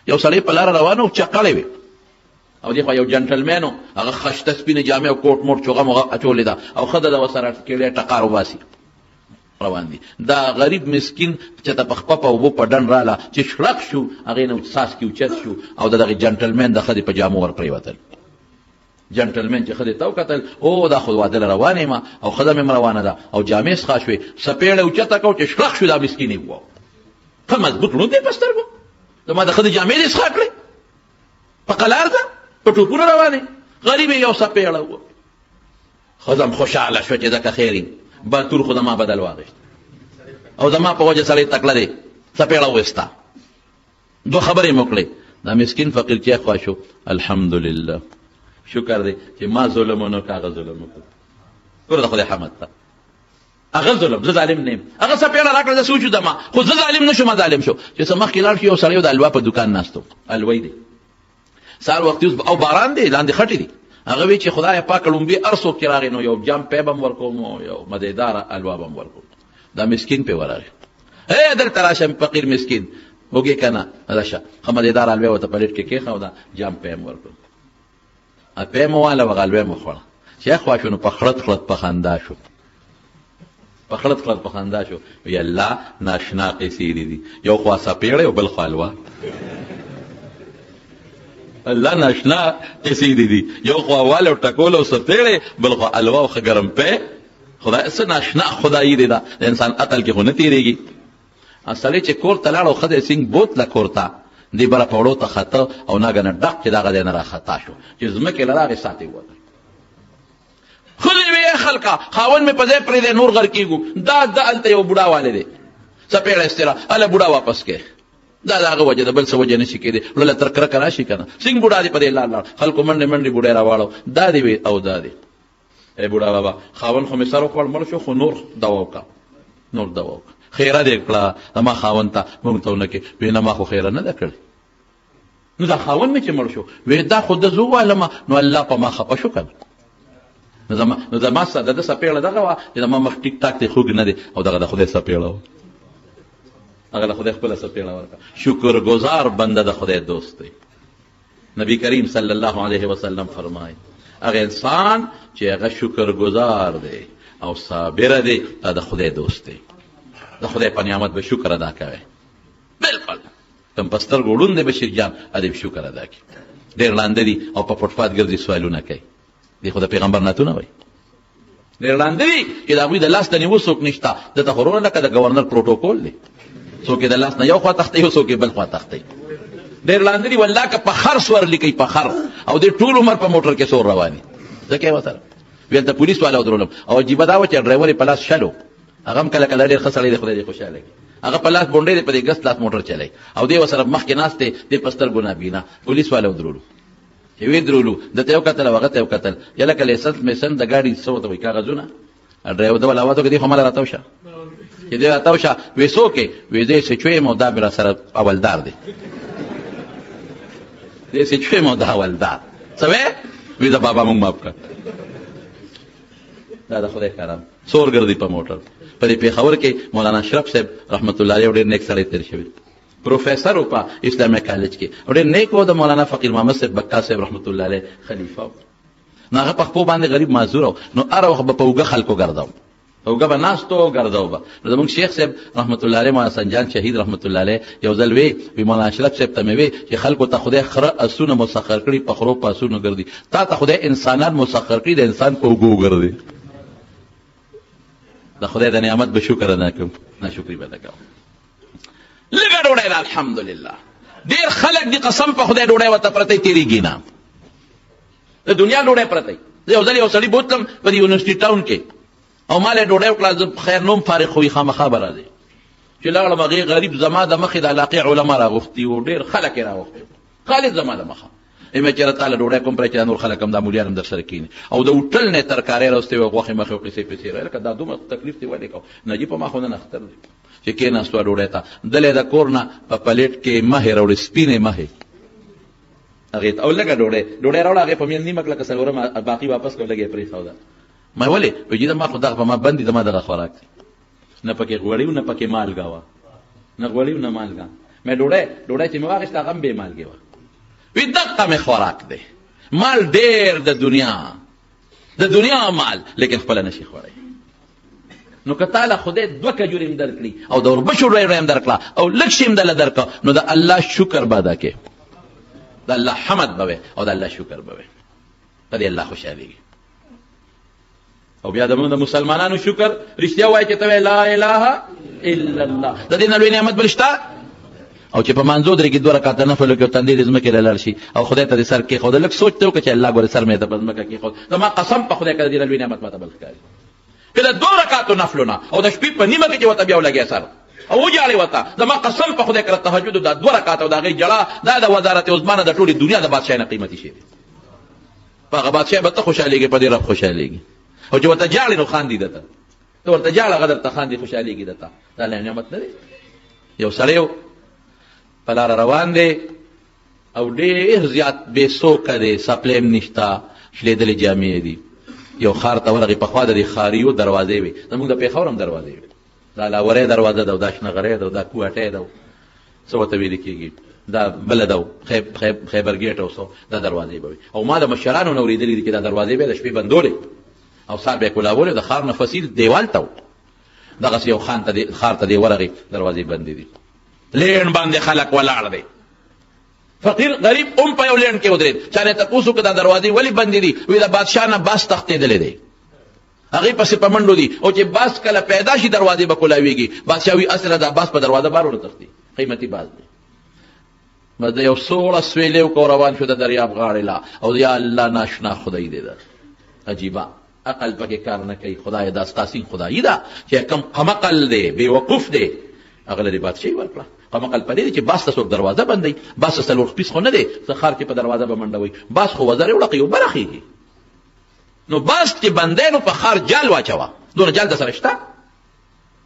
یو سړی په لاره روان و چقړی وي او دی خو یو جنټلمین و هغه خشته سپینې جامې او کوټ موټ چوغه موغه اچولې ده او ښه ده ورسره کېړی ټقار وباسي روان دي. دا غریب مسکین چې ته په خپه په اوبو په ډنډ راله چې شړک شو هغې نه څاڅکي اوچت شو او د دغې جنټلمین د ښځې په جامو ور پرېوتل. جنټلمین چې ښځې ته وکتل او دا خو واده له روانه یم او ښځه مې روانه ده او جامې څښا شوې څپېړه اوچته کړو چې شړک شو دا مسکین یې وواو. ښه مضبوط ړوند دی په سترګو زما د ښځې جامې دې څښا کړې په قلار ده په ټوپونه روانې غریب یې یو څپېړه و. ښځه م خوشحاله شوه چې ځکه خیر یم باتور خو زما بدل واغېشت او زما په وجه سړی تکړه دی څپېړه وویسته. دو خبرې مو کړې. دا مسکین فقیر چې خوا شو الحمدلله شکر دی چې ما ظلم ونه کړ هغه ظلم وکړ. ګوره د خدای حمد ته هغه ظلم زه ظالم نه یم هغه څپېړه راکړه زه سوچو دما خو زه ظالم نه شوم ظالم شو چې څه مخکې لاړ شو یو سړی د الوا په دوکان ناست و الوی دی سهار وختي او باران دی لاندې خټې دي هغه وی چې خدای پاک لومبي هر څوک چې راغی نو یو جام پیب هم ورکوم او یو مزېداره الوا به هم ورکوم. دا مسکین پې ورغی دلته راشه فقیر مسکین وږې که نه راشه ښه مزېداره الوی ورته پلیټ کې کېښوده جام پی هم ورکړو پی مو واله وغه الوی مو خوړه چې خوا شو نو په خړت خړت په خندا شو په خړت خړت په خندا شو وی الله ناشنا قیسې دي یو خوا څپېړی او بل خوا الوا الله ناشنا قیسې دي یو خوا واله او ټکول او څپېړی بل خوا الوا او ښه ګرم پی خدای څه ناشنا خدایي دی دا د انسان عقل کې خو نه تېرېږي. سړی چې کور ته لاړ او ښځه یې سینګ بوتله کور ته دې بره پوړو ته خطه او ناګنه ډک چې دغه دی نه راخطا شو چې ځمکې له راغې ساتې ووتل. ښځې وې خلکه خاوند مې په ځای پرېږدی نور غر کېږو دا هلته یو بوډا والی دی څپېړه استرا هله بوډا واپس کې دا د هغه وجه د بل څه وجه نه شي کېدی وړله تر کرکه راشي که نه سینګ بوډا دی په دې لار لاړ خلکو منډې منډې بوډۍ راواړو دا دی وې او دا دی ای بوډا بابا خاوند خو مې سر وخوړ مړ شو خو نور دوا وکړه نور دوا وکړه خیره دې کړه زما خاوند ته موږ ته ونه کې وې نه ما خو خیره نه ده کړې نو دا خاوند مې چې مړ شو وې دا خو د زه ووالمه نو الله په ما خفه شو که نو زما د ده څپېړه دغه وه چې زما مخ ټیک ټاک دی خوږ نه دی او دغه د خدای څپېړه وه هغه د خدای خپله څپېړه ورکړه. شکرګزار بنده د خدای دوست دی. نبی کریم صلی الله علیه وسلم فرمایي هغه انسان چې هغه شکرګزار دی او صابره دی دا د خدای دوست دی. د خدای په نعمت به شکر ادا کوئ بلکل کم په سترګو ړوند دی بشیر جان ادې به شکر ادا کړي. ډېر ړانده دي او په پټپات ګرځي سوالونه کوي دی خو د پیغمبر نعتونه وایي ډېر ړانده دي چې د هغوی د لاس د نیوه څوک نشته دته خو رونه لکه د ګورنر پروټوکول دی څوک یې د لاس نه یو خوا تښتوي او څوک یې بل خوا تښتوي. ډېر ړانده دي والله که په خر سورلي کوي په خر او دې ټول عمر په موټر کې سور رواني ځکه یې وسره ویلته پولیس والا ودرولم او عجیبه دا وه چې ډرایور یې په لاس شلو هغه هم کله کله ډېر ښه سړی دی خدای دې خوشحاله کړي هغه په لاس بونډۍ دی په دې ګس لاس موټر چلی او دې ورسره مخکې ناست دی دې په سترګو نابینا پولیس والا ودرولو چې ویې درولو ده ته یې وکتل او هغه ته یې وکتل یا لکه لیسنس میسن د ګاډي څه ورته وایي کاغذونه ډرایور ته ول اواز وکړه دې خو ماله راتاو شه چې دې راتاو شه ویې څوک یې ویې زه یې سچوی یم او دا مې راسره اولدار دی دې سچوی یم او دا اولدار څه ویې ویې د بابا مونږ ماف کړه دا د خدای کرم سور ګرځي په موټر. په دې پېښور کې مولانا اشرف صاحب رحمت الله علیه ډېر نیک سړی تېر شوی پروفیسر و په اسلامي کالج کې او ډېر نیک و د مولانا فقیر محمد صاحب بکا صاحب رحمت الله علیه خلیفه و نو هغه په خپو باندې غریب معذور و نو هر وخت به په اوږه خلکو ګرځاو اوږه به ناستو ګرځاو به نو زموږ شیخ صاحب رحمت الله علیه مولانا سنجان شهید رحمت الله علیه یو ځل وی مولانا اشرف صاحب ته مې وی چې خلکو ته خدای خره اسونه مسخر کړي په خرو په اسونو ګرځي تا ته خدای انسانان مسخر کړي د انسان په اوږو ګرځي د خدای د نعمت به شکر ادا کوم ناشکري به نه کوم. لږه ډوډۍ ده الحمدلله ډېر خلک دي قسم په خدای ډوډۍ ورته پرتی تېرېږي نه د دنیا ډوډۍ پرتی زه یو ځل یو سړي بوتلم په دې یونیورسټي ټاون کې او ما له ډوډۍ وکړه زه خیر نوم فارغ خو وي خامخا به راځي چې لاړم هغې غریب زما د مخې د علاقې علما راغوښتي وو ډېر خلک یې راغوښتي خالد زما د مخه ایمه چېرې تاله ډوډۍ کوم پرې چې نور خلک هم دا مولیان هم در سره کښېني او د هوټل نه یې ترکارۍ راوستې وه غوښې مخې او قیسې پیسې را لکه دا دومره تکلیف دې ولې کوو نجیب په ما خو نن اختر دی چې کېناستو ډوډۍ ته دلې د کور نه په پلیټ کې مهې راوړې سپینې مهې هغې ته او لږه ډوډۍ راوړه هغې په مین نیمه کړه که څلورم باقي واپس کړه لږ یې پرېښوده ما ولې وایي ما خو دغه په ما بند دي زما دغه خوراک دی نه پکې غوړي نه پکې مالګه وه نه غوړي نه مالګه مې ډوډۍ چې مې واخیسته هغه هم بې مالګې وه. وی دقه مې خوراک دی، مال ډېر د دنیا مال، لیکن خپله نشي خوړی. نو که تعالی خدای 2 کجورې هم درکړي او د وربشو ډوډۍ هم درکړه او لږ شي هم دله درکړه، نو د الله شکر به ادا کوې، د الله حمد به وې او د الله شکر به وې، په دې الله خوشحالېږي. او بیا زموږ د مسلمانانو شکر رښتیا وایي چې ته وایې لا اله الا الله، د دې نه لوی نعمت بل شته؟ او چې په مانځو درې کې 2 رکعاته نفل وکړي او تندی دې ځمکې له لاړ شي او خدای ته دې سر کېښوده، لږ سوچ ته وکړه چې الله ګورې سر مې ته په ځمکه کېښود، زما قسم په خدای که د دې نه لوی نعمت ماته بل ښکاري. که د 2 رکعاتو نفلو نه او د شپې په نیمه کې چې ورته بیا ولګې سر او وجاړې ورته، زما قسم په خدای که د تهجدو دا 2 رکعاته او د هغې جړه دا د وزارت عظما نه د ټولې دنیا د بادشاه نه قیمتي شی دی. په هغه بادشاه به ته خوشحالېږې، په دې رب خوشحالېږي. او چې ورته جاړې نو خاندي درته، ته ورته جاړه هغه درته خاندي، خوشحالېږي درته. دا لوی نعمت نه دی؟ یو سړی په لاره روان دی او ډېر زیات بې سوکه دی، سپلی هم نشته، شلېدلې جامې دي. یو ښار ته ورغی، پخوا د دې ښاریو دروازې وې، زموږ د پېښور هم دروازې وې، دا لاورۍ دروازه ده او دا شنه غری ده او دا کوهټۍ ده، څه ورته ویلې کېږي، دا بله ده، خیبر ګیټ او څه، دا دروازې به وې. او ما د مشرانو نه اورېدلي دي چې دا دروازې به د شپې بندولې او سهار به یې کولابولې، د ښار نه فصیل دیوال ته و. دغسې یو ښار ته دې ورغې، دروازې بندې دي، لین باندې خلک ولاړ دی، فقیر غریب هم په یو لین کې ودرېد. چا نه تپوس وکړه دا دروازې ولې بندې دي؟ وایي د بادشاه نه باز تښتېدلی دی، هغې پسې په منډو دي، او چې باز کله پیدا شي دروازې به کولاویږي. بادشاه وایي اصله دا باز په دروازه بار ونه تښتي، قیمتي باز دی. بس د یو سوړه سویلې وکړو، روان شو د دریاب غاړې لا، او یا الله ناشنا خدای دی. دا عجیبه عقل پکې کار نه کوي. خدای دا ستاسین خدایي ده چې کم قمقل دی، بې وقوف دی، هغه له دې بادشاهي ورکړه. قمقل په دې دی چې باز ته څوک دروازه بندوي، باز ته 4 خپیس خو نه دی څه ښار کې په دروازه به منډوي، باز خو وزرې وړقوي او برخېږي. نو باز چې بندی نو په ښار جال واچوه، دونه جال در سره شته؟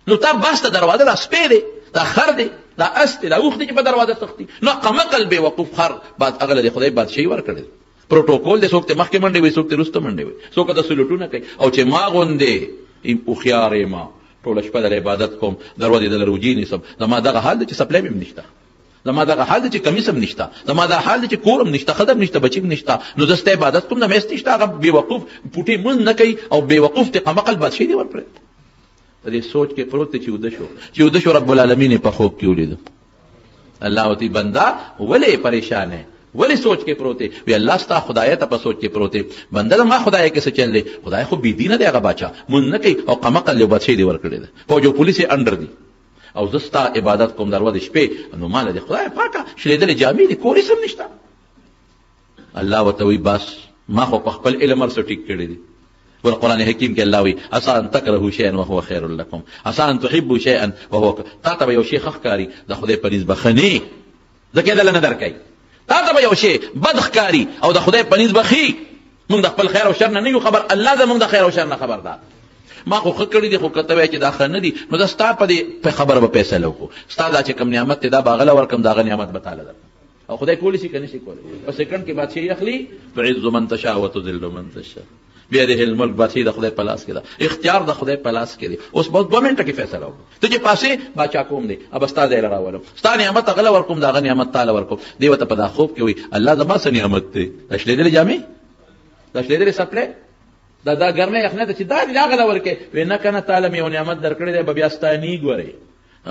نو تا باز ته دروازه، دا سپی دی، دا خر دی، دا اس دی، دا اوښ دی چې په دروازه تښتي. نو قمقل بې وقوف خر هغه له دې خدای بادشاهي ورکړې. پروټوکول دی، څوک ته مخکې منډې وي، څوک ته وروسته منډې وي، څوک ته سلوټونه کوي. او چې ما غوندې هوښیار یم، ټوله شپه در عبادت کوم، دروازې دله روجې نیسم، زما دغه حال دی چې سپلی مې هم نشته، زما دغه حال دی چې کمیس هم نشته، زما دا حال دی چې کور هم نشته، ښځه هم نشته، بچي هم نشته، نو زه ستا عبادت کوم، د میست نشته. هغه بې وقوف پوټې مونځ نه کوي او بې وقوف دی، قمقل بادشاهي دې ورکړې. په دې سوچ کې پروت دی چې وده شو، رب العالمین یې په خوب کې ولیده. الله ورته بنده ولې پریشان یې، ولې سوچ کې پروت دی؟ وی الله ستا خدای ته په سوچ کې پروت دی. بنده ما خدای کې څه چل دی؟ خدای خو بې دینه دی، هغه باچا مونځ نه کوي او قمقل یې بادشاهي دې ورکړې ده، فوج او پولیس یې انډر دي، او زه ستا عبادت کوم دروازې شپې، نو ماله دې خدای پاکه شلېدلې جامې دي، کور هېڅ هم نشته. الله ورته وایي بس ما خو په خپل علم هر څه ټیک کړي دي. ګوره قرآن حکیم کې الله وایي عسى ان تکرهوا شیئا وهو خیر لکم، عسى ان تحبوا شیئا وهو، تا ته به یو شی ښه ښکاري، د خدای په نسبت ښه نه، ځکه یې دله نه درکوي. تا ته به یو شی بد ښکاري او د خدای په نسبت ښي. موږ د خپل خیر او شر نه یو خبر، الله زموږ د خیر او شر نه خبردار. ما خو ښه کړي دي، خو که ته وایې چې دا ښه نه دي، نو دا ستا په دې خبره به فیصله وکړو. ستا دا چې کوم نعمت دی دا به هغه له ورکړم، د هغه نعمت به تاله درکړم. او خدای کولی شي که نه شي کولی؟ په سیکنډ کې بادشاهي اخلي، تعز من تشاء وتذل من تشاء، بیده الملک، بادشاهي د خدای په لاس کې ده، اختیار د خدای په لاس کې دی. اوس بس 2 منټه کې فیصله وکړو، ته چې پاسې باچا کوم دی، اب ستا ځای له راولم، ستا نعمت هغه له ورکوم، د هغه نعمت تاله ورکوم. دې ورته په دا خوب کې وایي الله زما څه نعمت دی، دا شلېدلې جامې، دا شلېدلې سپلی، دا ګرمۍ یخنۍ ته چې دا دې هغه له ورکې. وایي نه که نه تاله مې یو نعمت در کړی دی، به بیا ستا نی ګورې،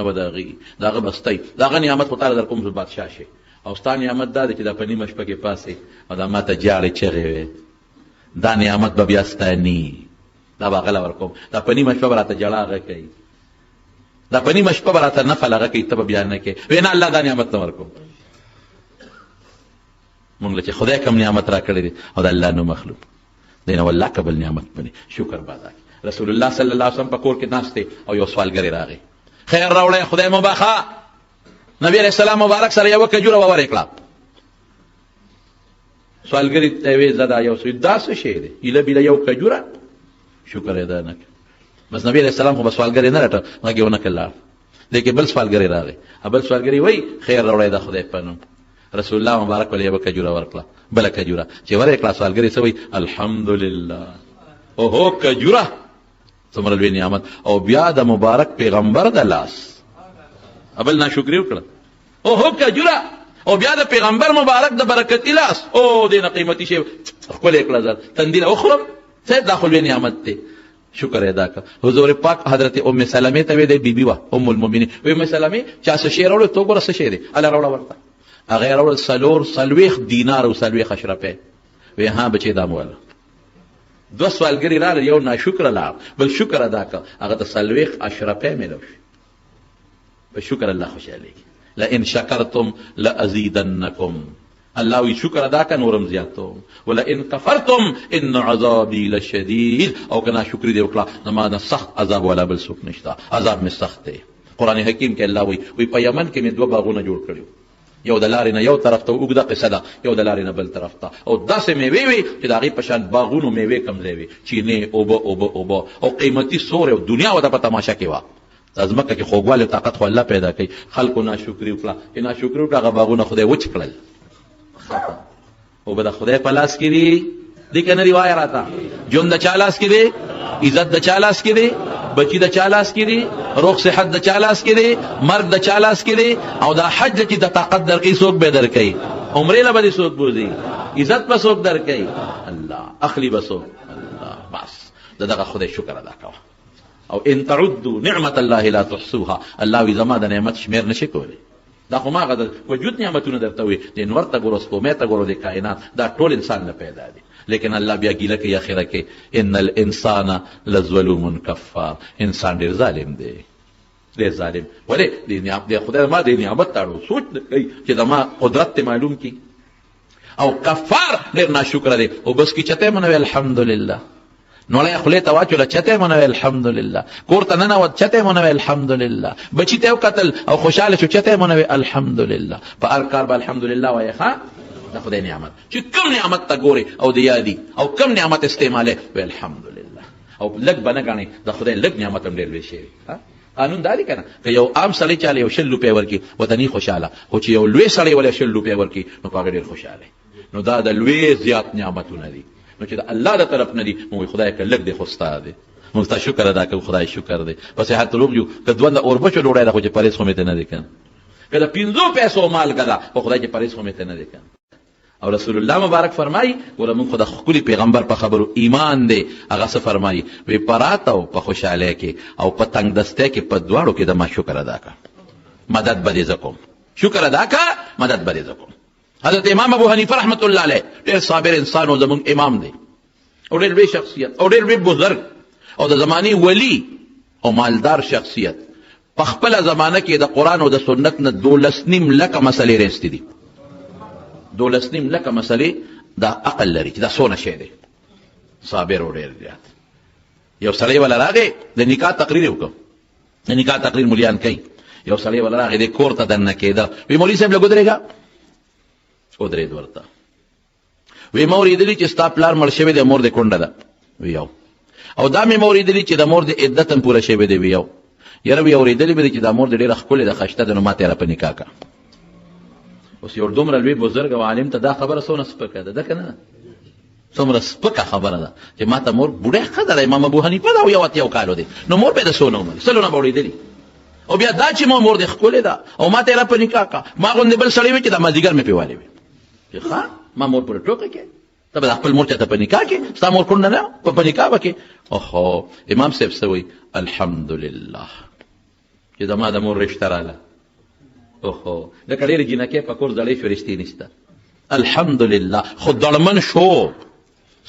به د هغه بستی، د هغه نعمت خو تاله در کوم، بادشاه شي. او ستا نعمت دا دی چې دا په نیمه شپه کې پاسې او دا ما ته جاړې چغې وې، دا نعمت به بیا ستا نی، دا به هغه له ورکوم. دا په نیمه شپه به راته جړه هغه کوي، دا په نیمه شپه به راته نفل هغه کوي، ته به بیا نه کوې. وایي نه الله دا نعمت نه ورکوم. مونږ له چې خدای کوم نعمت را کړی دی او د الله نو مخلوق دی، نو الله که بل نعمت باندې شکر به ادا کړي. رسول الله صلی الله علیه وسلم په کور کې ناست دی او یو سوالګری راغی، خیر راوړی خدای مو بخا. نبی علیہ السلام مبارک سره یوه کجوره وورې کړه. سوالګري ته یې ویې زه دا یو دا څه شی دی؟ ایله بیله یو کجوره، شکر یې ادا نه کړ. بس نبی علیہ السلام خو به سوالګري نه رټه، هغې ونه کړ لاړ. لیکن بل سوالګري راغی، بل سوالګري وایي خیر راوړی د خدای په نوم. رسول الله مبارک ولې یوه کجوره ورکړه، بله کجوره چې ورې کړه، سوالګري څه وایي الحمدلله، اوهو کجوره څومره لوی نعمت. او بیا د مبارک پیغمبر د لاس ابل ناشکري وکړه، او هو کجوره او بیا د پیغمبر مبارک د برکت لاس او دینه قیمتي شی خپل اکلا زر تندیل اخرم څه داخل وی نعمت ته شکر ادا کړ. حضور پاک حضرت ام سلمہ ته د بیبي وا ام المؤمنین وی ام سلمہ چا څه شی راوړ تو ګور څه شی دی الله راوړ ورته هغه راوړ سلوخ دینار او سلوخ اشرفه وی ها بچی دا مول دو سوالګری را یو ناشکر لا بل شکر ادا کړ هغه د سلوخ اشرفه ملوش په شکر الله خوشاله لئن شکرتم لازیدنکم الله وی شکر ادا کا نورم زیاتو ولئن کفرتم ان عذابی لشدید او کنا شکر دی وکړه زمانه سخت عذاب ولا بل سوک نشتا عذاب می سخت دی. قران حکیم کې الله وی په یمن کې می دوه باغونه جوړ کړیو یو د لارې نه یو طرف ته وګدا قصه ده یو د لارې نه بل طرف ته او داسې میوې وي چې د هغې په شان باغونو میوې کمزې وي چینې اوبه او قیمتي سور او دنیا ورته په تماشا کې وه د ځمکه کې خوږوالی طاقت خو الله پیدا کوي خلکو ناشکري وکړه چې ناشکري وکړه هغه باغونه خدای وچ کړل اوبه د خدای په لاس کې دي دې که نه دي وایه راته ژوند د چا لاس کې دی عزت د چا لاس کې دی بچی د چا لاس کې دی روغ صحت د چا لاس کې دی مرګ د چا لاس کې دی او دا حج چې د طاقت درکوي څوک به درکوي عمرې له به دې څوک بوځي عزت به څوک درکوي الله اخلي به څوک الله بس د دغه خدای شکر ادا کوه او ان تعدوا نعمت الله لا تحصوها الله وی زما د نعمت شمیر نشي کولی دا خو ما غد وجود نعمتونه درته وي د انور ته ګورو سپومې ته ګورو د کائنات دا ټول انسان نه پیدا دي لیکن الله بیا ګیله کوي اخره کې ان الانسان لظلوم کفار انسان ډیر ظالم دی ډیر ظالم ولې د خدای ما د نعمت تاړو سوچ کوي چې د ما قدرت ته معلوم کی او کفار ډیر ناشکر دی او بس کی چته منوي الحمدلله نو له خپل ته واچو چته منوي الحمدلله کور ته نه و چته منوي الحمدلله بچی ته قتل او خوشاله شو چته منوي الحمدلله په هر کار به الحمدلله وایي ها د خدای نعمت چې کوم نعمت ته ګوري او د یادي او کوم نعمت استعماله وي الحمدلله او لګ بنه غاڼي د خدای لګ نعمت هم ډېر وی شي ها قانون دالي کنه که یو عام سړی چاله یو 100 روپیا ورکی وطني خوشاله خو چې یو لوی سړی ولا 100 روپیا ورکی نو هغه ډېر خوشاله نو دا د لوی زیات نعمتونه دي نو چې د الله د طرف نه دي مو خدای که لګ دې خوستا دي موږ ته شکر ادا کوو خدای شکر دی پس هر تلوم جو که دوه اوربشو ډوړای دا خو چې پریس خو مې ته نه دی کنه که د 500 پیسو مال کدا خو خدای چې پریس خو مې ته نه دی کنه او رسول الله مبارک فرمایي ګوره موږ خو د خپل پیغمبر په خبرو ایمان دی هغه څه فرمایي وی پراته او په خوشاله کې او په تنگ دسته کې په دواړو کې د ما شکر ادا کا مدد به دې زکم شکر ادا کا مدد به دې زکم حضرت امام ابو حنیفه رحمت الله علیه ډېر صابر انسان او زمونږ امام دی او ډېر لوی شخصیت او ډېر لوی بزرګ او د زماني ولی او مالدار شخصیت په خپل زمانه کې د قران او د سنت نه 12.5 لکه مسلې رېستې دي 12.5 لکه مسلې دا عقل لري چې دا څونه شی دی صابر او ډېر زیات یو سړی ولا راغی د نکاح تقریر وکړ د نکاح تقریر مليان کوي یو سړی ولا راغی د کور ته دننه کېده وی مولوي صاحب لګودريګا او درې ورته وی مور دې چې ستا پلار مړ شوی د مور د کونډه ده ویو او دا مې مور دې چې د مور د عدت هم پوره شوی دی ویو یره وی اوریدلې به چې د مور د ډېر خپل د خشته د نو ماته را په نکاح کا اوس یو دومره لوی بزرګ او عالم ته دا خبره سونه سپکه ده کنه څومره سپکه خبره ده چې ماته مور بوډه خدای امام ابو حنیفه دا یو اتیو کالو دی نو مور به د سونه عمر سلونه اوریدلې او بیا دا چې مور د خپل ده او ماته را په نکاح کا ما غوند بل سړی و چې د مازیګر مې پیواله وي ښه ما مور پر ټوکه کې ته به خپل مور ته په نکاح کې ستا مور کونډه نه په نکاح وکې اوهو امام صاحب سوي الحمدلله چې زما د مور رشته رااله اوهو لکه ډېرې جینکې په کور زړې شو رشتې نشته الحمدلله خو دړمن شو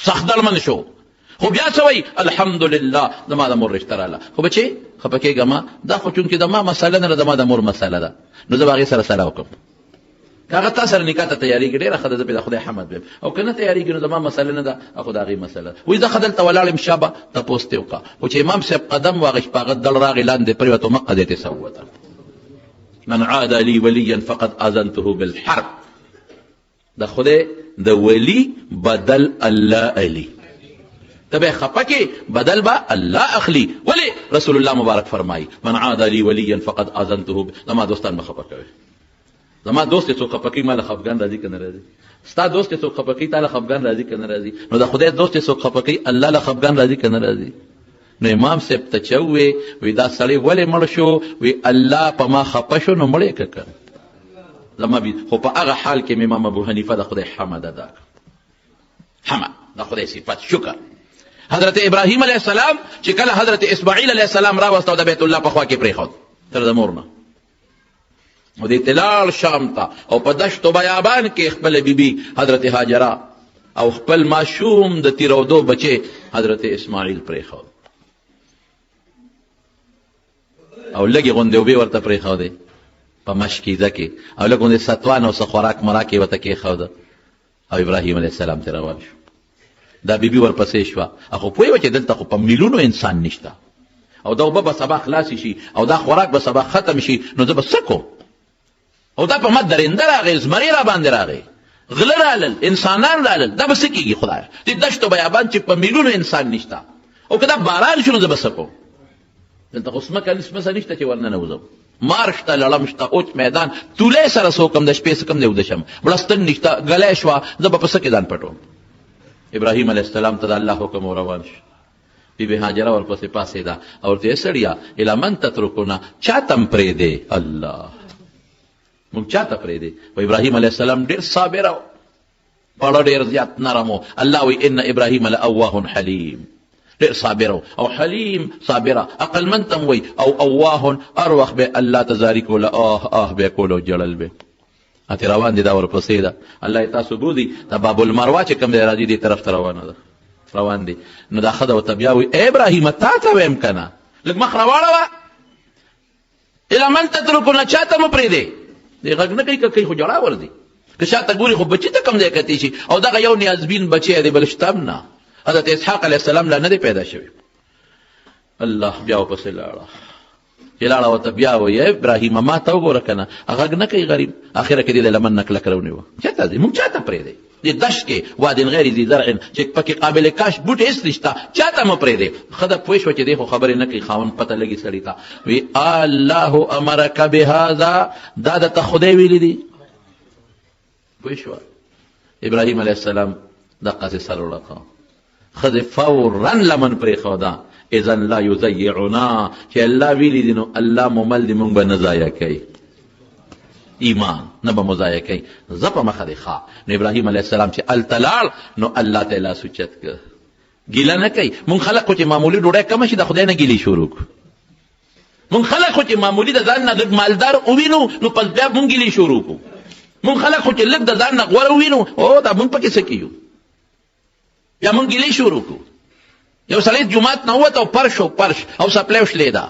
سخت دړمن شو خو بیا څه وایي الحمدلله زما د مور رشته رااله خو بچې خفه کېږه ما دا خو چونکې د ما مسله نه ده زما د مور مسله ده نو زه به هغې سره سلا وکړم هغه تا سره نکاح ته تیاریږي ډېره ښه ده زه پرې د خدای حمد ویم او که نه تیاریږي نو زما مسله نه ده خو د هغې مسله وایي زه ښه دلته ولاړ یم شابه تپوس دې وکړه خو چې امام صاحب قدم واغېست په هغه دړ راغې لاندې پرېوته مقه دې تې سوته من عاد لي وليا فقد اذنته بالحرب د خدای د ولی بدل الله علی تبه خپه کې بدل با الله اخلي ولی رسول الله مبارک فرمایي من عاد لي وليا فقد اذنته زما دوستان مخه کوي زما دوست څوک خپکی مال خفغان راځي کنه راځي ستا دوست څوک خپکی تعالی خفغان راځي کنه راځي نو د خدای دوست څوک خپکی الله له خفغان راځي کنه راځي نو امام صاحب ته چوي وی دا سړی ولې مړ شو وی الله په ما خپه شو نو مړ یې کړ زما خو په هغه حال کې امام ابو حنیفه د خدای حمد ادا کړ. حمد د خدای صفت، شکر. حضرت ابراهیم علیه السلام چې کله حضرت اسماعیل علیه السلام راوسته د بیت الله په خوا کې پرېښود تر د مور نه، او دې تلال شام ته، او په دشت و بیابان کې خپل بیبي حضرت هاجره او خپل ماشوم د تیرودو بچی حضرت اسماعیل پرېښود، او لږې غوندې اوبې ورته پرېښودې په مشکیزه کې، او لږ غوندې ستوان او څه خوراک مراک یې ورته کېښوده، او ابراهیم علیه السلام ته روان شو. دا بیبي ورپسې شوه. خو پوه وه چې دلته خو په میلیونو انسان نشته، او دا اوبه به سبا خلاصې شي، او دا خوراک به سبا ختم شي، نو زه به څه کوم؟ او دا په مد درنده راغی، زمري را باندې راغی، غله رالل، انسانان رالل، دا به څه کېږي خدایه؟ دې دشت و بیابان چې په میلیونو انسان نشته، او که دا باران شو نو زه به څه کوم؟ دلته خو څمکه نشته چې ورننوځم، مار شته، لړم شته، اوچ میدان، تولې سره څه وکړم، د شپې څه کم دی وده شم، بړستن نشته، گلی شوه، زه به په څه کې ځان پټوم؟ ابراهیم علیه السلام ته د الله حکم روان شو. بی بی هاجره ورپسې پاسېده او ورته یې سړیه الی من تترکونه، چاته م پرېږدې؟ الله، موږ چاته پرېږدې؟ و ابراهیم علیه السلام ډېر صابر و، پړه ډېر زیات نرم و. الله وایي ان ابراهیم لأواه حلیم، ډېر صابر او حلیم صابره، عقلمند ته م وایي، او اواه هر وخت به الله ته زاري کوله، آه به یې کول او جړل به. اتې روان دي دا ورپسې ده. الله یې تاسو بوځي دا باب المروه چې کوم دی راځي دې طرف ته روانه ده، روان دي. نو دا ښځه ورته بیا وایي ای ابراهیمه تا ته ویم که نه، لږ مخ راواړوه، الی من تترکونه، چاته مه پرېږدې. دې غږ نه کوي، که کوي خو جړا ورځي، که شاته ګوري خو بچي ته کم ځای کتی شي. او دغه یو نیازبین بچی دی، بل شته هم نه. حضرت اسحاق علیه السلام لا نه دی پیدا شوی. الله بیا ورپسې لاړه، چې لاړه ورته بیا وایي ابراهیمه ما ته وګوره که نه، غږ نه کوي غریب. اخره کې دې د لمن نه کلک راونیوه. چېرته ځي؟ موږ چاته پرېږدی؟ دې دشت کې واد غیر ذي زرع چې پکې قابل کاش بوټي هېڅ نشته، چاته مه پرېږدې. ښځه پوه شوه چې دی خو خبرې نه کوي، خاوند پته لګي سړي ته. وی الله امرک بهذا، دا درته خدای ویلي دي. پوه شوه ابراهیم علیه السلام دقسې سر وړکه، ښځې فورا لمن پرېښوده. اذن لا یضیعنا، چې الله ویلي دي نو الله ممل دي، موږ به نه ضایع کوي، ایمان نه به مو ضایع کوي. زه په مخه دې ښه. نو ابراهیم علیه السلام چې هلته لاړ نو الله ته یې لاس اوچت کړ. ګیله نه کوي. مونږ خلک خو چې معمولي ډوډۍ کمه شي د خدای نه ګیلې شروع کړو. مونږ خلک خو چې معمولي د ځان نه لږ مالدار ووینو نو پس بیا مونږ ګیلې شروع کړو. مونږ خلک خو چې لږ د ځان نه غوره ووینو، او دا مونږ پکې څه کیو، بیا مونږ ګیلې شروع کړو. یو سړی جومات نه ووت او پرش او سپلی وشلېده،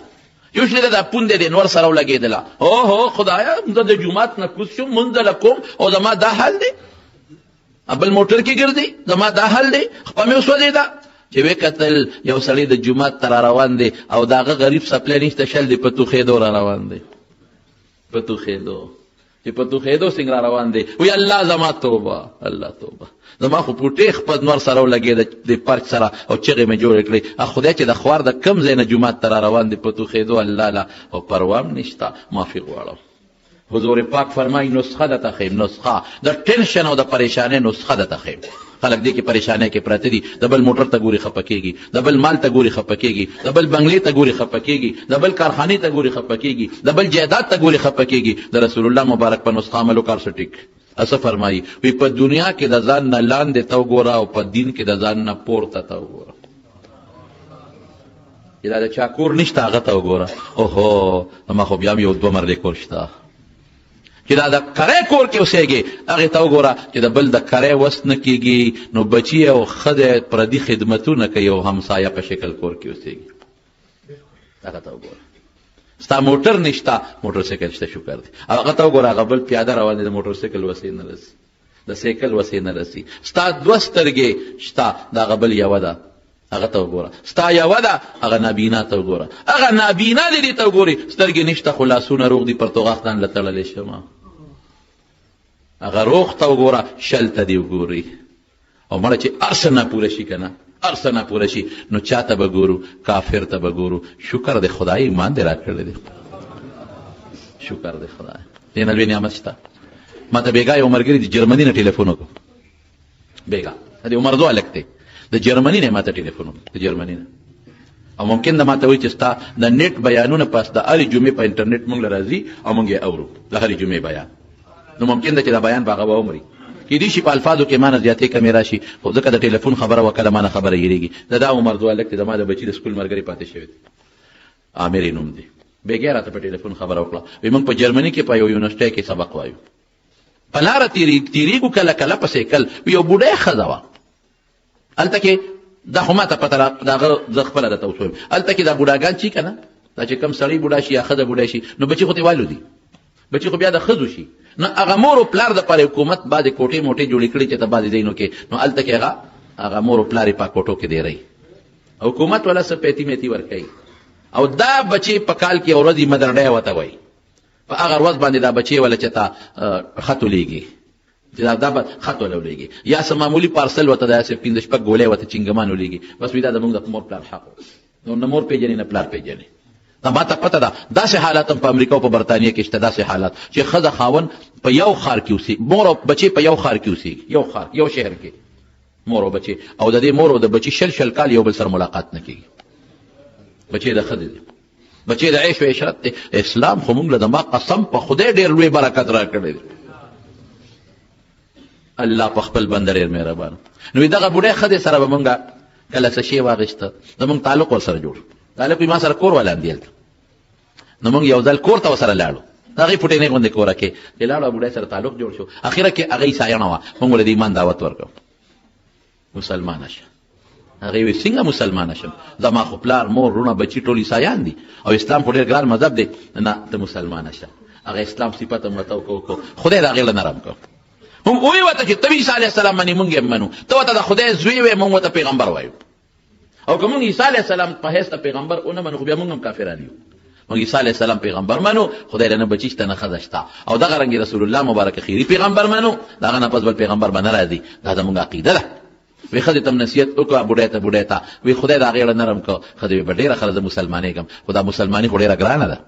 یو شلېده دا پونده د نور سره ولګېدله. اوهو خدایه زه د جومات نه کوز شم، منځله کوم او زما دا حال دی، بل موټر کې ګرځي، زما دا حال دی. خپه مې وسوځېده چې ویې کتل یو سړی د جومات ته را روان دی او د هغه غریب سپلی نشته، شل دی په توخېدو را روان دی، په توخېدو. چې په توخېدو څنګه را روان دی، وی الله زما توبه، الله توبه، زما خو پوټې خپل نور سره ولګېده د پرچ سره او چغې مې جوړې کړې. خدای چې د خوار د کم ځای نه جومات ته را روان دی په توخېدو، الله لا او پروا هم نشته، معافي غواړم. حضور پاک فرمایي نسخه درته ښیم، نسخه د ټینشن او د پریشانۍ نسخه درته ښیم. خلک دې کې پریشانۍ کې پراته دي، د بل موټر ته ګوري خفه کېږي، د بل مال ته ګوري خفه کېږي، د بل بنګلې ته ګوري خفه کېږي، د بل کارخانې ته ګوري خفه کېږي، د بل جایداد ته ګوري خفه کېږي. د رسول الله مبارک په نسخه عمل وکړ څه ټیک. اسه فرمایي وی په دنیا کې د ځان نه لاندې ته وګوره او په دین کې د ځان نه پورته ته وګوره. چې دا د چا کور نشته هغه ته وګوره، اوهو ما خو بیا هم یو دوه مرلې کور شته. چې دا د کری کور کې اوسېږي هغې ته وګوره چې د بل د کری وس نه کېږي، نو بچي او ښځې پردي خدمتونه کوي او همسایه په شکل کور کې اوسېږي. هغه ته وګوره. ستا موټر نشته، موټر سایکل شته، شکر دی. هغه ته وګوره هغه بل پیاده روان دی، د موټر سایکل وسې نه رسي، د سایکل وسې نه رسي. ستا دوه سترګې شته، د هغه بل یوه ده، هغه ته وګوره. ستا یوه ده، هغه نابینا ته وګوره. هغه نابینا دی دې ته وګوري، سترګې نشته خو لاسونه روغ دي، پرتوغاښ ځان له تړلی شمه. هغه روغ ته وګوره، شل ته دې وګوري. او مړه چې هر څه ناپوره شي که نه، هر څه ناپوره شي، نو چا ته به ګورو؟ کافر ته به ګورو. شکر دی خدای ایمان دې را کړی دی، شکر دی خدای. دې نه لوی نعمت شته. ما ته بېګا یو ملګري د جرمني نه ټلیفون وکړو، بېګا د عمر زو هلک دی، د جرمني نه ما ته ټلیفون وکړو، د جرمني نه. او ممکن د ما ته وایي چې ستا د نیټ بیانونه پس د هرې جمعې په انټرنیټ موږ له راځي او موږ یې اورو، د هرې جمعې بیان. نو ممکن ده چې دا بیان به هغه ومري کېدای شي په الفاظو کې مانه زیاتې کمې راشي خو ځکه د ټلیفون خبره وکړه مانه خبره هېرېږي د دا عمر دوه هلک دی د ما د بچي د سکول ملګري پاتې شوی دی عامر یې نوم دی بېګیا راته په ټلیفون خبره وکړه وایي موږ په جرمني کې په یو یونیورسټۍ کې سبق وایو په لاره تېرېږو کله کله په سیکل یو بوډۍ ښځه وه هلته کې دا خو ما ته پته د هغه زه خپله درته وسویم هلته کې دا بوډاګان چې که نه دا چې کوم سړی بوډا شي یا ښځه بوډا شي نو بچي خو دیوالو دي بچي خو بیا د ښځو شي نو هغه مور و پلار دپاره حکومت بعضې کوټې موټې جوړې کړي چې ته بعضې ځایونو کې نو هلته کې هغه مور و پلار یې په کوټو کې دیری حکومت والا څه پیتي میتي ورکوي او دا بچې په کال کې یو ورځ یې مدرډی ورته وایي په هغه ورځ باندې دا بچې ولا چې ته خط ولیږي چې دا به خط ولا ولیږي یا څه معمولي پارسل ورته داسې پنځه شپږ ګولۍ ورته چنګمان ولیږي بس وي دا زموږ د مور پلار حق نو نه مور پېژنې نه پلار پېژنې دا ما ته پته ده داسې حالات هم په امریکا او په برطانیه کې شته داسې حالات چې ښځه خاوند په یو ښار کې اوسېږي مور او بچې په یو ښار کې اوسېږي یو ښار یو شهر کې مور او بچې او د دې مور او د بچي شل کال یو بل سره ملاقات نه کېږي بچې د ښځې دي بچې د عیش و عشرت دی اسلام خو موږ له زما قسم په خدای ډېر لوی برکت را کړی دی الله په خپل بنده ډېر مهربان نو دغه بوډۍ ښځې سره به موږ کله څه شی واخېسته زموږ تعلق ورسره جوړ تعلق ما سره کور والا هم دی هلته نو موږ یو ځل کور ته ورسره لاړو د هغې پوټینۍ غوندې کوره کې چې لاړو بوډۍ سره تعلق جوړ شو اخره کې هغه عیسایانه وه موږ له د ایمان دعوت ورکړو مسلمانه شه هغې وایي څنګه مسلمانه شم زما خو پلار مور وروڼه بچي ټول عیسایان دي او اسلام خو ډېر ګران مذهب دی نه ته مسلمانه شه هغه اسلام صفت هم ورته وکړو خدای د هغې له نرم کړو هم ووایي ورته چې ته عیسی علیه السلام منې موږ یې منو ته ورته د خدای زوی وې موږ ورته پیغمبر وایو او که موږ عیسی علیه السلام په حیث د پیغمبر ونه منو خو بیا موږ هم کافران یو موږ عیسی علیه السلام پیغمبر منو خدای له نه بچي شته نه ښځه شته او دغه رنګې رسول الله مبارک خیري پیغمبر منو د هغه نه پس بل پیغمبر به نه راځي دا زموږ عقیده ده وی ښځې ته نصیحت وکړه بوډۍ ته وی خدای د هغې له نرم کړه ښځې وی به ډېره ښه زه مسلمانېږم خو دا مسلماني خو ډېره ګرانه ده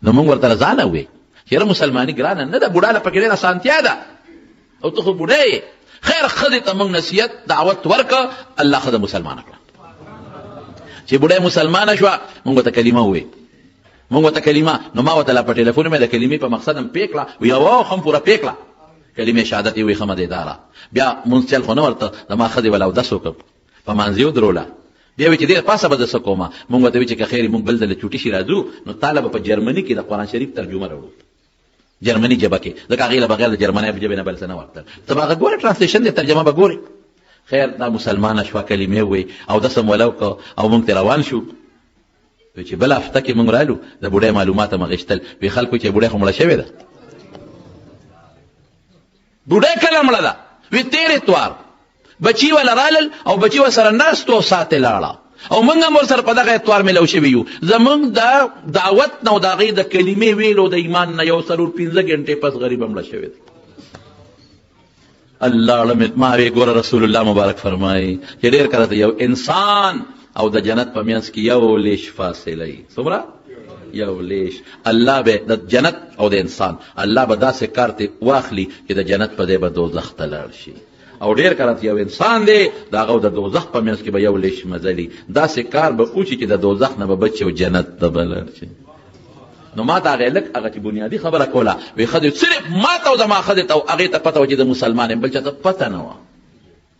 نو موږ ورته رضانه ووې چې یاره مسلماني ګرانه نه ده بوډا له پکې ډېره اسانتیا ده او ته خو بوډۍ یې خیر ښځې ته موږ نصیحت دعوت ورکړه الله ښځه مسلمانه کړه چې بوډۍ مسلمانه شوه موږ ورته کلمه ووې موږ ورته کلمه نو ما ورته لا په ټلیفون مې د کلمې په مقصد هم پې کړه وی یوه هم پوره پې کړه کلمې شهادت یې وایي ښه مدېداره بیا مونځ چل خو نه ورته زما ښځې وله اودس وکړ په مانځ یې ودروله بیا وایي چې ډېر پاسه به زه څه کومه مونږ ورته وایي چې که خیر مونږ بل ځل چوټي شي راځو نو تاله به په جرمني کې د قرآن شریف ترجمه راوړو جرمني ژبه کې ځکه هغې له بغیر د جرمنۍ ژبې نه بل څه نه ورتل ته به هغه ګورې ټرانسلیشن دی ترجمه به ګورې خیر دا مسلمانه شوه کلمې ووایي اودس هم وله وکړه او مونږ ترې روان شو وایي چې بله هفته کې مونږ رالو د بوډۍ معلومات هم اخېستل وایي خلکو چې بوډۍ خو مړه شوې ده بوډۍ کله مړه ده وی تېر اتوار بچي وله رالل او بچي ورسره ناستو او ساتې لاړه او موږ هم ورسره په دغه اتوار میلو شوي یو زموږ د دعوت نه او د هغې د کلمې ویلو د ایمان نه یو 4-5 ګنټې پس غریب هم مړه شوی دی الله ما وی ګوره رسول الله مبارک فرمایي چې ډېر کله د یو انسان او د جنت په منځ کې یو لیش فاصله وي څومره یو لیش الله به د جنت او د انسان الله به داسې کار ته واخلي چې د جنت په ځای به دوزخ ته لاړ شي او ډېر کله یو انسان دی د هغه د دوزخ په منځ کې به یو لیش مزلي داسې کار به وشي چې د دوزخ نه به بچ او جنت ته به لاړ شي نو ما ته هغې لږ هغه چې بنیادي خبره کوله وی ښځې صرف ما ته او زما ښځې ته او هغې ته پته وه چې د مسلمان یم بل چا ته پته نه وه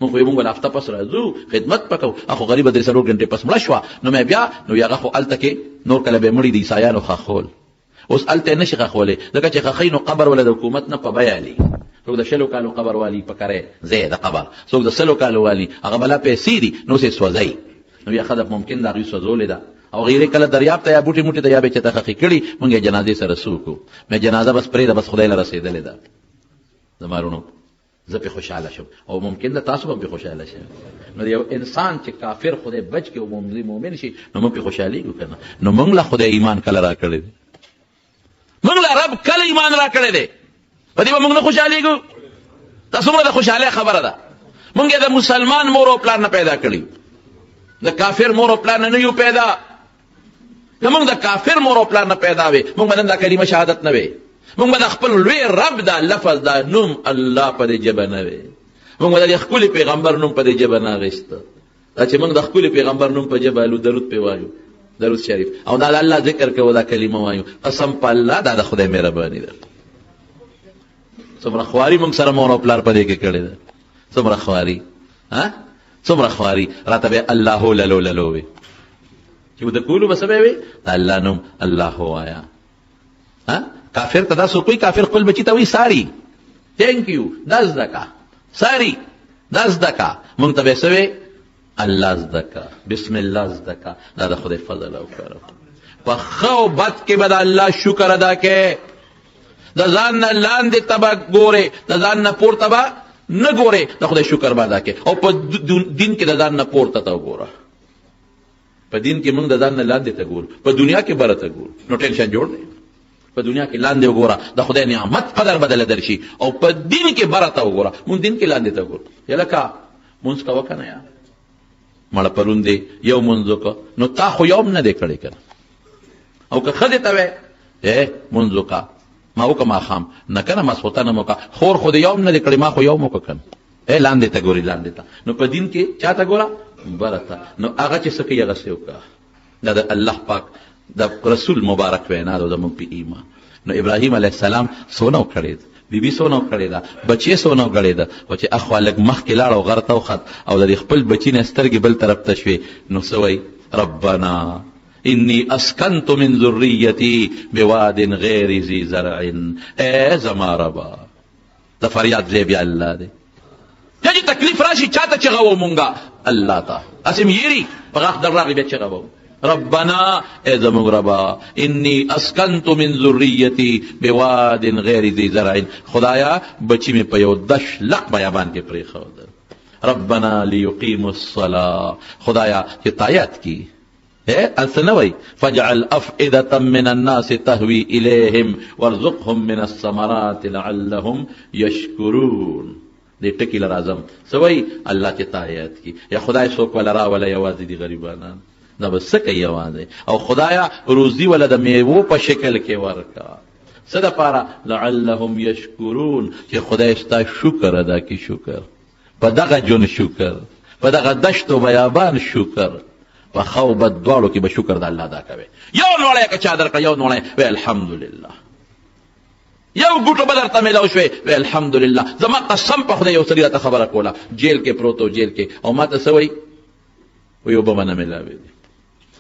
موږ خو یې موږ هفته پس راځو خدمت به کوو خو غریبه 3-4 ګنټې پس مړه شوه نو مې بیا نو هغه خو هلته کې نور کله به مړي د عیسایانو خښول اوس هلته یې نه شي خښولی ځکه چې خښئ نو قبر ولا د حکومت نه په بیه لي څوک د 20 کالو قبر والي په کرې ځای د قبر څوک د 100 کالو والي هغه بلا پیسې دي نو اوس یې سوځئ نو بیا ښځه ممکن د هغوی سوځولې ده او غیرې کله دریاب ته یا بوټي موټي ته یا به چې ته خښې کړي مونږ یې جنازې سره سوکو مې جنازه بس پرېږده بس خدای له رسېدلې ده زما وروڼو زه پې خوشحاله شم او ممکن ده تاسو هم پې خوشحاله شئ نو یو انسان چې کافر خدای بچ کړي او مؤمن شي نو موږ پې خوشحالېږو که نه نو موږ له خدای ایمان کله را کړی دی موږ له رب کله ایمان را کړی دی په دې به موږ نه خوشحالېږو دا څومره د خوشحالۍ خبره ده موږ یې د مسلمان مور او پلار نه پیدا کړي د کافر مور او پلار نه یو پیدا که موږ د کافر مور او پلار نه پیدا وې موږ به نن دا کلمه شهادت نه وې موږ به د خپل لوی رب دا لفظ دا نوم الله په دې ژبه نه وې موږ به د ښکلي پیغمبر نوم په دې ژبه نه اخېسته دا چې موږ د ښکلي پیغمبر نوم په ژبه الو درود پې وایو درود شریف او دا د الله ذکر کوو دا کلمه وایو قسم په الله دا د خدای مهرباني ده څومره خواري موږ سره مور او پلار په دې کې کړې ده، څومره خواري، څومره خواري. راته به الله للو للو وي چې د کولو به څه به وي، د الله نوم الله وایا. کافر ته دا څوک وایي، کافر خپل بچي ته وایي ساري، تھینک یو، دا زده کا، ساري دا زده کا. موږ ته به څه وایي، الله زده کا، بسم الله زده کا. دا د خدای فضل او کرم. په ښه او بد کې به د الله شکر ادا کې، د ځان نه لاندې ته به ګورې، د ځان نه پورته به نه ګورې، د خدای شکر به ادا کې. او په دین کې د ځان نه پورته ته وګوره. په دین کې موږ د ځان نه لاندې ته ګورو، په دنیا کې بره ته ګورو، نو ټینشن جوړ دی. په دنیا کې لاندې وګوره، د خدای نعمت قدر بدله درشي. او په دین کې بره ته وګوره، موږ دین کې لاندې ته ګورو. یلکه مونځ کوه که نه یا مړه پرون دی یو مونځ وکړه، نو تا خو یو هم نه دی کړی که نه. او که ښځې ته وی مونځ وکړه، ما وکړه ماښام، نه که نه ماسخوتن هم وکړه، خور خو دې یو هم نه دی کړی، ما خو یو هم وکړه که نه. لاندې ته ګوري، لاندې ته. نو په دین کې چا ته ګوره، بره ته. نو هغه چې څه کوي هغسې وکړه. دا د الله پاک د رسول مبارک وینا ده زموږ په ایمان. نو ابراهیم علیه السلام سونه کړی ده، بیبي سونه کړی ده، بچی سونه کړی ده. او چې اخوا لږ مخکې لاړ او غر ته وخت او د خپل بچي نه سترګې بل طرف ته شوې، نو څه وایي، ربنا انی اسکنت من ذریتی بواد غیر ذی زرع. اے زما ربا، د فریاد ځای بیا الله دی. یا چې تکلیف راشي چاته چغه وو مونږه، الله ته. اسې یېري په غاښ در راغی بیا چغه وو، ربنا اے زموږ ربا، انی اسکنت من ذریتی بواد غیر ذی زرع. خدایا بچی مې په یو دش لق بیابان کې پرېښودل. ربنا لیقیموا الصلاة، خدایا چې تایید کی السنوي فاجعل أفئدة من الناس تهوي إليهم وارزقهم من الثمرات لعلهم يشكرون. دې ټکی لرازم سوي الله چې تایید کی، یا خدای څوک ولا را ولا یوازې دي غریبانان، دا بس څه کوي یوازې. او خدایا روزي ولا د میوو په شکل کې ورکا، څه دپاره، لعلهم یشکرون، چې خدای ستا شکر ادا کی. شکر په دغه جون شکر، په دغه دشت و بیابان شکر، په ښه او بد دواړو کې به شکر د الله ادا کوي. یو نوړی که چا درکړه، یو نوړی وی الحمدلله، یو ګوټه به درته میلاو شوی وی الحمدلله. زما قسم په خدای یو سړي راته خبره کوله، جیل کې پروت و، جیل کې، او ما ته څه وایي، وی اوبه به نه میلاوې دي.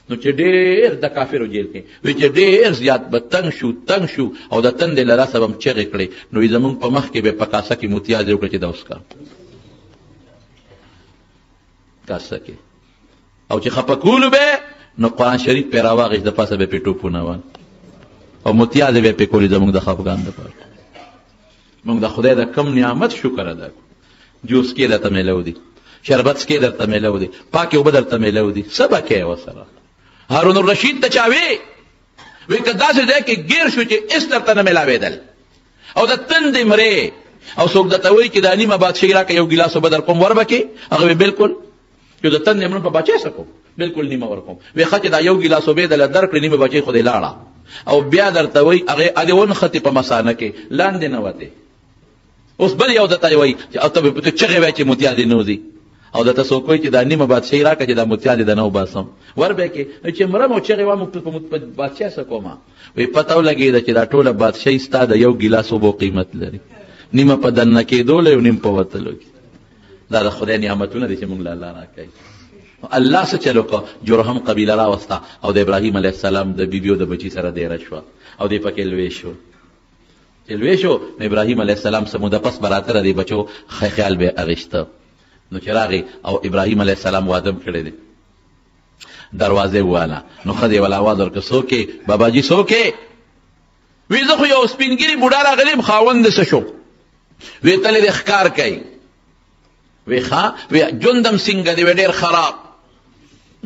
نو چې ډېر د کافرو جیل کې وی چې ډېر زیات به تنګ شو او د تندې له لاسه به م چغې کړې، نو وی زمونږ په مخ کې به په کاسه کې متیازې وکړه چې دا اوس کا کاسه کې. او چې خپه کولو به نو قرآن شریف پې راواغېست، د پاسه به پې ټوپونه ول او متیازې به پې کولې زموږ د خفګان دپاره. موږ د خدای د کم نعمت شکر ادا کړو. جوس کې درته میلو دي، شربت کې درته میلو دي، پاکې اوبه درته میلو دي، څه به کوې ورسره. هارون الرشید ته چا وی که داسې ځای کې ګیر شو چې هېڅ درته نه میلاوېدل او د تندې مرې، او څوک درته وایي چې دا نیمه بادشاهي راکړه، یو ګیلاس اوبه در کوم، ور به کې؟ هغه وی بلکل، یو د تندې مړه په بچی څه کوم، بلکل نیمه ورکوم. وی ښه چې دا یو ګیلاس اوبه دله درکړې، نیمه بچی خو دې لاړه. او بیا درته وایي هغې ادې ونښتې په مثانه کې، لاندې نه وتې. اوس بل یو درته وایي چې او ته به چغې وایي چې متیا دې نوځي، او درته څوک وایي چې دا نیمه بادشاهي راکړه چې دا متیا دې د نه وباسم، ور به کې چې مرم او چغې وام په بادشاه څه کومه. وی پته ولګېده چې دا ټوله بادشاهي ستا د یو ګیلاس اوبو قیمت لري، نیمه په دننه کېدو له یو نیم په وتلو کې. دا د خدای نعمتونه دي چې موږ له الله راکوي. الله څه چل وکړه، جرهم قبیله راوسته او د ابراهیم علیه السلام د بیبیو د بچي سره دیره شوه او دی پکې لوی شو. چې لوی شو نو ابراهیم علیه السلام څه موده پس به راته د دې بچو خیال به یې اخېسته. نو چې راغی او ابراهیم علیه السلام واده کړی دی، دروازې وواله، نو ښځې وله اواز ورکړه، څوک یې باباجي څوک یې؟ وی زه خو یو سپین ګیري بوډا راغلی یم، خاوند دې څه شو؟ وی تلې دې ښکار کوي. وی ښه، وی ژوندم څنګه دی؟ وی ډېر خراب،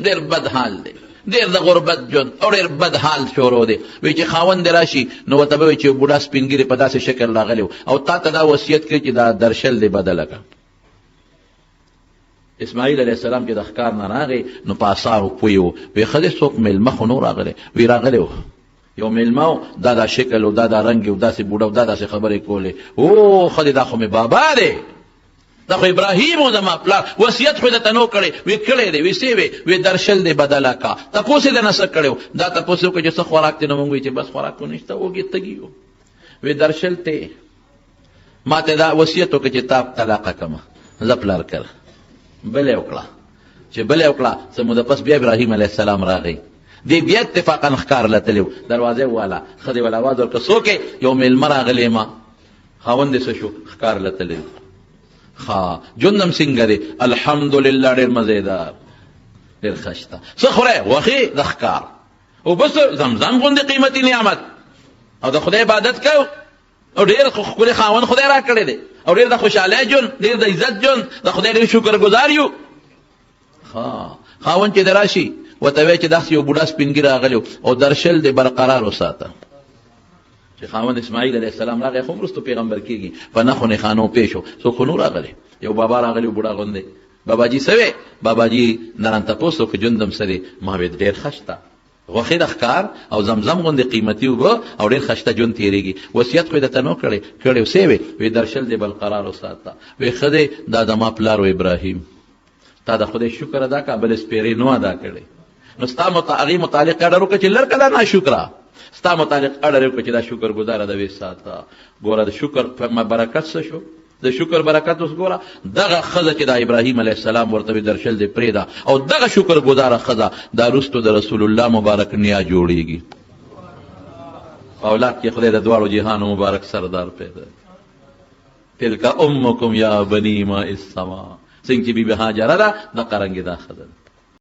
ډېر بد حال دی، ډېر د غربت ژوند او ډېر بد حال شروع دی. وی چې خاوند دې راشي نو ورته به وایي چې بوډا سپین ګیري په داسې شکل راغلی و او تا ته دا وصیت کړي چې دا درشل دې بدله کړه. اسماعیل علیه السلام چې د ښکار نه راغی نو په اثارو پوی و. وی ښځې څوک میلمه خو نو راغلی؟ وی راغلی و یو میلمه و، دا شکل و دا رنګ و داسې بوډا و دا داسې خبرې کولې. او ښځې دا خو مې بابا دی، دا خو ابراهیم و زما پلار، وصیت خو درته نو کړی. وی کړی دی. وی څه وی؟ وی درشل دی بدله کا. تپوس یې درنه څه کړی و؟ دا تپوس یې وکړه چې څه خوراک دی؟ نو موږ وایي چې بس خوراک خو نشته، وږي تږي یو. وی درشل ته ما ته دا وصیت وکړه چې تا طلاقه کړمه زه پلار کړه بلې وکړه چې بلې وکړه څه موده پس بیا ابراهیم علیه السلام راغی دی بیا اتفاقا ښکار له تللی و دروازې والا ښځې ول اواز ورکړه څوک یو میلمه راغلی ما خاوند یې څه شو ښکار له تللی ښه ژوندم څنګه دی الحمدلله ډېر مزېدار ډېر ښه شته څه خورئ غوښې د ښکار او بس زمزم غوندې قیمتي نعمت او د خدای عبادت کوو او ډېر ښکلی خاوند خدای را کړی دی او ډېر د خوشحالۍ ژوند ډېر د عزت ژوند د خدای ډېر شکر ګزار یو خاوند چې د راشي ورته وایي چې داسې یو بوډا سپینګي راغلی او درشل دې برقرار وساته چې خاوند اسماعیل علیه السلام راغی خو وروستو پیغمبر کېږي په نښو نښانو پېښ شو څوک خو نو راغلی یو بابا راغلی بوډا غوندې باباجي څه وی باباجي نه رانه تپوس وکړه ژوندم څه دی ما ویل ډېر ښه شته غوښې د ښکار او زمزم غوندې قیمتي اوبه او ډېر ښه شته ژوند تېرېږي وصیت خو یې درته نو کړی څه وی درشل دې برقرار وساته وی ښه دی دا زما پلار و ابراهیم تا د خدای شکر ادا کړه بل سپېرې نو ادا کړی نو ستا هغې متعلق اډر وکړه چې لر که دا ناشکره ستا متعلق اډر وکړه چې دا شکر ګزاره ده وې ساته ګوره د شکر برکت څه شو د شکر برکت اوس ګوره دغه ښځه چې د ابراهیم علیه السلام ورته وې درشل دې پرېږده او دغه شکر ګزاره ښځه دا وروستو د رسول الله مبارک نیا جوړېږي اولاد کې خدای د دواړو جهانو مبارک سردار پیدا تلک امکم یا بنی ماء السما څنګه چې بیبي هاجره ده دقه رنګې دا ښځه ده